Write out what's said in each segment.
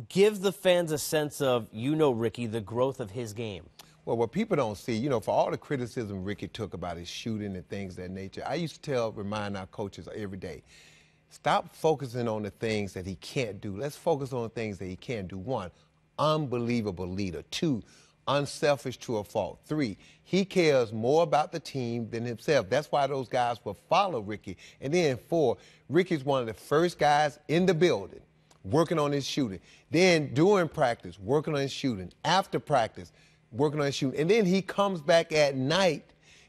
give the fans a sense of, Ricky, the growth of his game? Well, what people don't see, for all the criticism Ricky took about his shooting and things of that nature, I used to remind our coaches every day, stop focusing on the things that he can't do. Let's focus on the things that he can do. 1, unbelievable leader. 2, unselfish to a fault. 3, he cares more about the team than himself. That's why those guys will follow Ricky. And then 4, Ricky's one of the first guys in the building working on his shooting. Then during practice, working on his shooting. After practice, working on his shooting. And then he comes back at night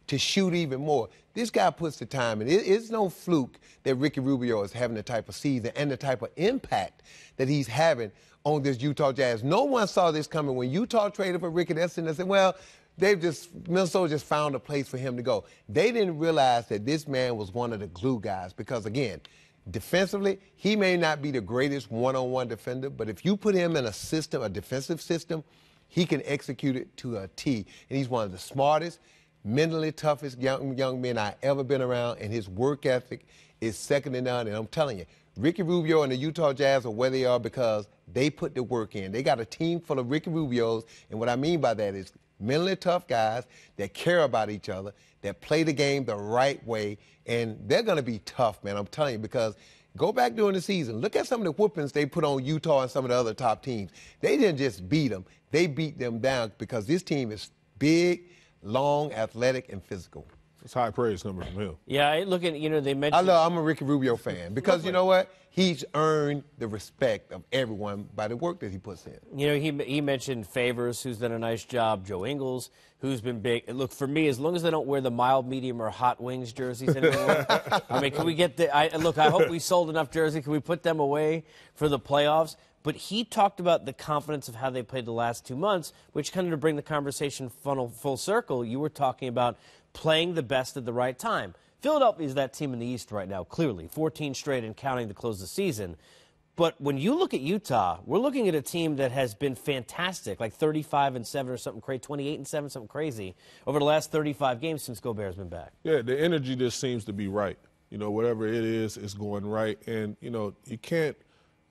to shoot even more. This guy puts the time in. It's no fluke that Ricky Rubio is having the type of season and the type of impact that he's having on this Utah Jazz. No one saw this coming. When Utah traded for Ricky, they said, well, Minnesota just found a place for him to go. They didn't realize that this man was one of the glue guys because, again, defensively, he may not be the greatest one-on-one defender, but if you put him in a system, a defensive system, he can execute it to a T. And he's one of the smartest, mentally toughest young men I've ever been around, and his work ethic is second to none. And I'm telling you, Ricky Rubio and the Utah Jazz are where they are because they put the work in. They got a team full of Ricky Rubios, and what I mean by that is mentally tough guys that care about each other, that play the game the right way, and they're going to be tough, man, I'm telling you, because go back during the season. Look at some of the whoopings they put on Utah and some of the other top teams. They didn't just beat them. They beat them down because this team is big, long, athletic, and physical. It's high praise coming from him. Yeah, look at, they mentioned. I'm a Ricky Rubio fan because you know what? He's earned the respect of everyone by the work that he puts in. He mentioned Favors, who's done a nice job, Joe Ingles, who's been big. Look, for me, as long as they don't wear the mild, medium, or hot wings jerseys anymore, I mean, can we get look, I hope we sold enough jerseys. Can we put them away for the playoffs? But he talked about the confidence of how they played the last 2 months, which kind of to bring the conversation full circle. You were talking about playing the best at the right time. Philadelphia is that team in the East right now, clearly, 14 straight and counting to close the season. But when you look at Utah, we're looking at a team that has been fantastic, like 35-7 or something crazy, 28-7, something crazy, over the last 35 games since Gobert's been back. Yeah, the energy just seems to be right. Whatever it is, it's going right. And, you can't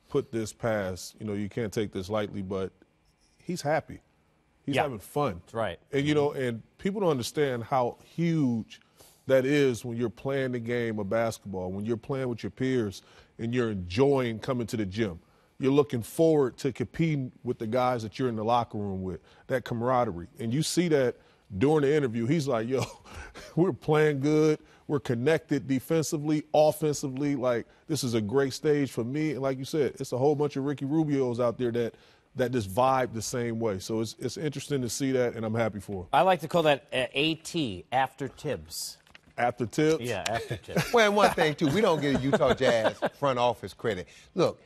put this past, you can't take this lightly, but he's happy. He's having fun. That's right. And, and people don't understand how huge that is when you're playing the game of basketball, when you're playing with your peers and you're enjoying coming to the gym. You're looking forward to competing with the guys that you're in the locker room with, that camaraderie. And you see that during the interview. He's like, yo, we're playing good. We're connected defensively, offensively. Like, this is a great stage for me. And like you said, it's a whole bunch of Ricky Rubios out there that just vibe the same way. So it's interesting to see that, and I'm happy for him. I like to call that AT, after Tibbs. After Tibbs? Yeah, after Tibbs. Well, and one thing, too, we don't give Utah Jazz front office credit. Look,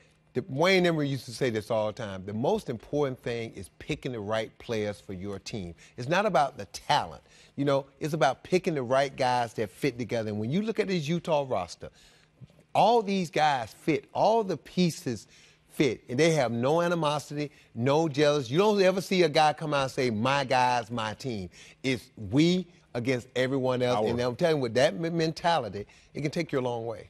Wayne Emery used to say this all the time. The most important thing is picking the right players for your team. It's not about the talent. It's about picking the right guys that fit together. And when you look at this Utah roster, all these guys fit. All the pieces fit. And they have no animosity, no jealousy. You don't ever see a guy come out and say, my guys, my team. It's we against everyone else. And I'm telling you, with that mentality, it can take you a long way.